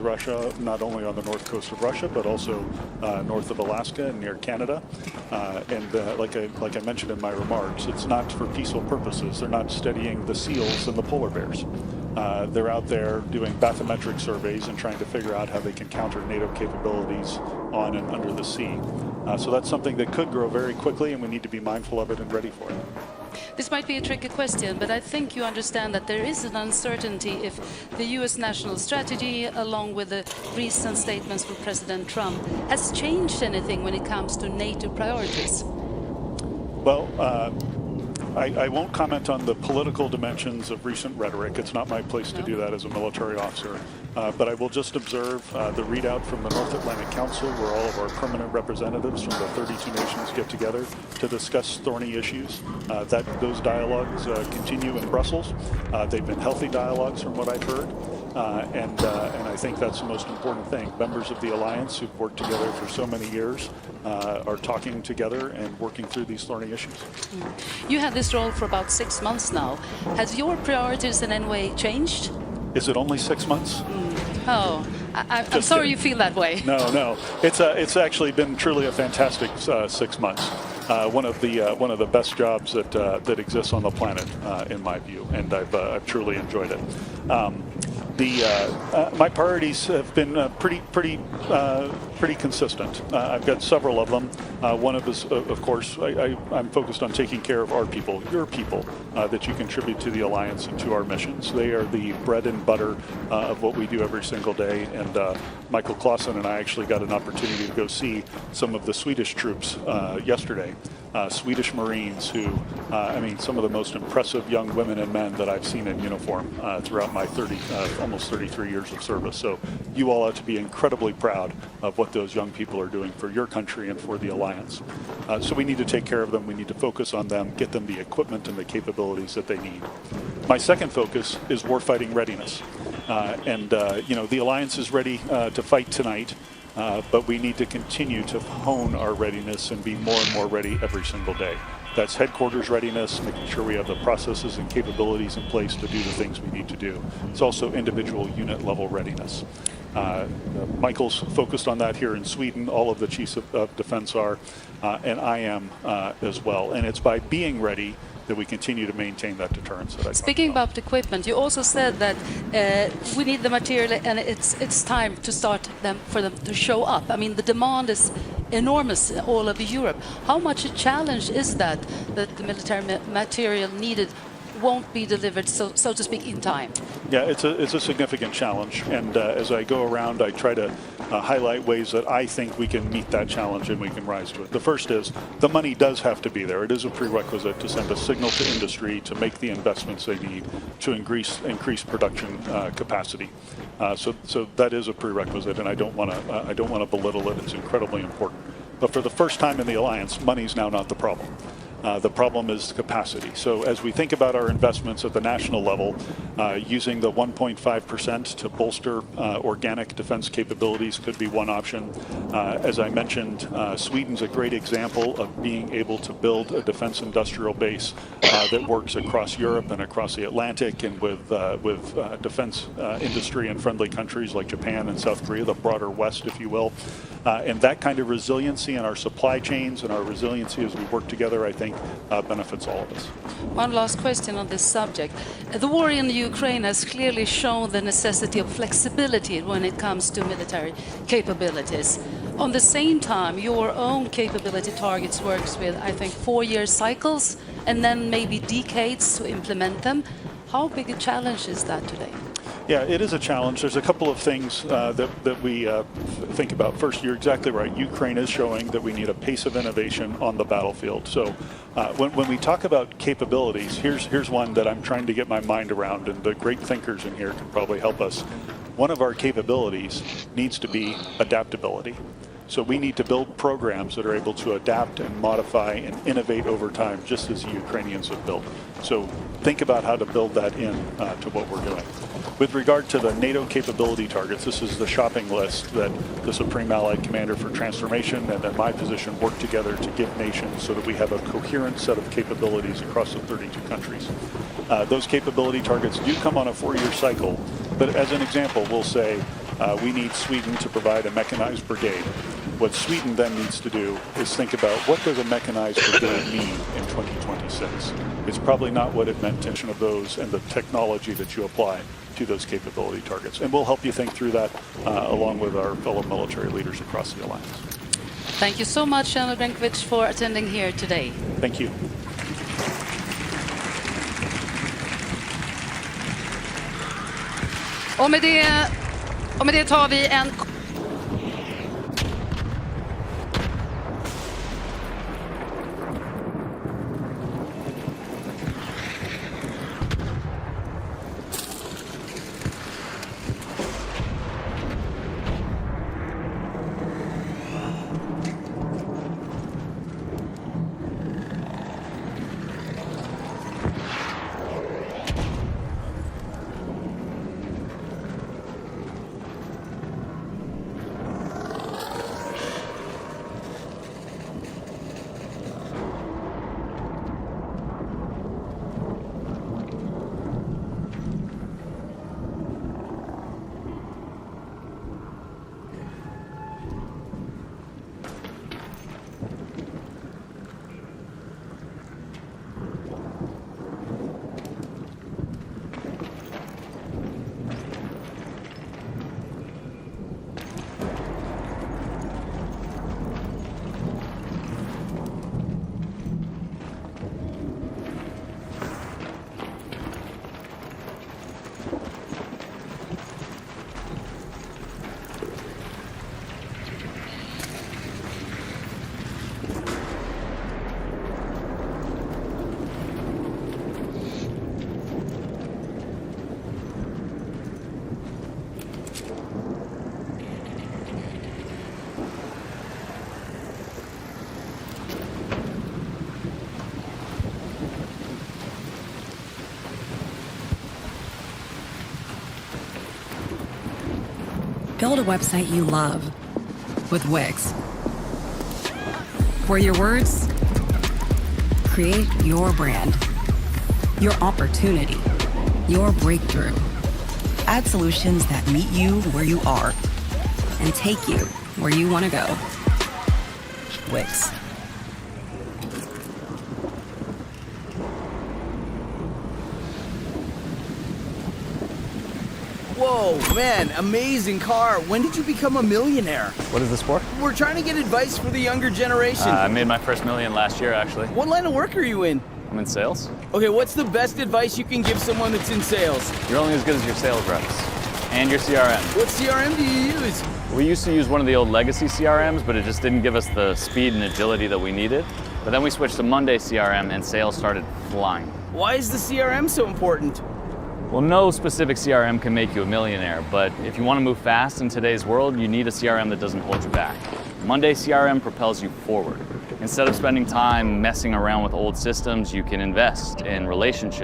Russia, not only on the north coast of Russia, but also north of Alaska and near Canada. Like I mentioned in my remarks, it's not for peaceful purposes. They're not studying the seals and the polar bears. They're out there doing bathymetric surveys and trying to figure out how they can counter NATO capabilities on and under the sea. So that's something that could grow very quickly, and we need to be mindful of it and ready for it. This might be a tricky question, but I think you understand that there is an uncertainty if the U.S. national strategy, along with the recent statements from President Trump, has changed anything when it comes to NATO priorities. Well, I won't comment on the political dimensions of recent rhetoric. It's not my place to do that as a military officer. But I will just observe the readout from the North Atlantic Council, where all of our permanent representatives from the 32 nations get together to discuss thorny issues. Those dialogues continue in Brussels. They've been healthy dialogues from what I've heard. And I think that's the most important thing. Members of the alliance who've worked together for so many years are talking together and working through these thorny issues. You had this role for about 6 months now. Has your priorities in any way changed? Is it only 6 months? Oh, I'm sorry you feel that way. No. It's actually been truly a fantastic 6 months. One of the best jobs that exists on the planet, in my view, and I've truly enjoyed it. My priorities have been pretty consistent. I've got several of them. One of is, of course, I'm focused on taking care of our people, your people, that you contribute to the alliance and to our missions. They are the bread and butter of what we do every single day. And Michael Clausen and I actually got an opportunity to go see some of the Swedish troops yesterday. Swedish Marines who, some of the most impressive young women and men that I've seen in uniform throughout my almost 33 years of service. So you all ought to be incredibly proud of what those young people are doing for your country and for the alliance. So we need to take care of them. We need to focus on them, get them the equipment and the capabilities that they need. My second focus is warfighting readiness. The alliance is ready to fight tonight. But we need to continue to hone our readiness and be more and more ready every single day. That's headquarters readiness, making sure we have the processes and capabilities in place to do the things we need to do. It's also individual unit level readiness. Michael's focused on that here in Sweden. All of the chiefs of defense are, and I am as well. And it's by being ready that we continue to maintain that deterrence. Speaking about equipment, you also said that we need the material, and it's time to start for them to show up. I mean, the demand is enormous all over Europe. How much a challenge is that the military material needed won't be delivered, so to speak, in time? Yeah, it's a significant challenge, and as I go around, I try to highlight ways that I think we can meet that challenge and we can rise to it. The first is the money does have to be there. It is a prerequisite to send a signal to industry to make the investments they need to increase production capacity. So that is a prerequisite, and I don't want to belittle it. It's incredibly important. But for the first time in the alliance, money is now not the problem. The problem is capacity. So as we think about our investments at the national level, using the 1.5% to bolster organic defense capabilities could be one option. As I mentioned, Sweden's a great example of being able to build a defense industrial base that works across Europe and across the Atlantic, and with defense industry in friendly countries like Japan and South Korea, the broader West, if you will. And that kind of resiliency in our supply chains and our resiliency as we work together, I think, benefits all of us. One last question on this subject. The war in Ukraine has clearly shown the necessity of flexibility when it comes to military capabilities. On the same time, your own capability targets works with, I think, 4-year cycles and then maybe decades to implement them. How big a challenge is that today? Yeah, it is a challenge. There's a couple of things that we think about. First, you're exactly right. Ukraine is showing that we need a pace of innovation on the battlefield. So when we talk about capabilities, here's one that I'm trying to get my mind around, and the great thinkers in here can probably help us. One of our capabilities needs to be adaptability. So we need to build programs that are able to adapt and modify and innovate over time, just as the Ukrainians have built. So think about how to build that in to what we're doing. With regard to the NATO capability targets, this is the shopping list that the Supreme Allied Commander for Transformation and in my position work together to give nations so that we have a coherent set of capabilities across the 32 countries. Those capability targets do come on a 4-year cycle, but as an example, we'll say we need Sweden to provide a mechanized brigade. What Sweden then needs to do is think about what does a mechanized brigade mean in 2026. It's probably not what it meant in of those and the technology that you apply to those capability targets. And we'll help you think through that along with our fellow military leaders across the alliance. Thank you so much, General Brinkovich, for attending here today. Thank you. Och med det tar vi en... Build a website you love with Wix, where your words create your brand, your opportunity, your breakthrough. Add solutions that meet you where you are and take you where you want to go. Wix. Whoa, man, amazing car. When did you become a millionaire? What is this for? We're trying to get advice for the younger generation. I made my first million last year, actually. What line of work are you in? I'm in sales. Okay, what's the best advice you can give someone that's in sales? You're only as good as your sales reps and your CRM. What CRM do you use? We used to use one of the old legacy CRMs, but it just didn't give us the speed and agility that we needed. But then we switched to Monday CRM and sales started flying. Why is the CRM so important? Well, no specific CRM can make you a millionaire, but if you want to move fast in today's world, you need a CRM that doesn't hold you back. Monday CRM propels you forward. Instead of spending time messing around with old systems, you can invest in relationships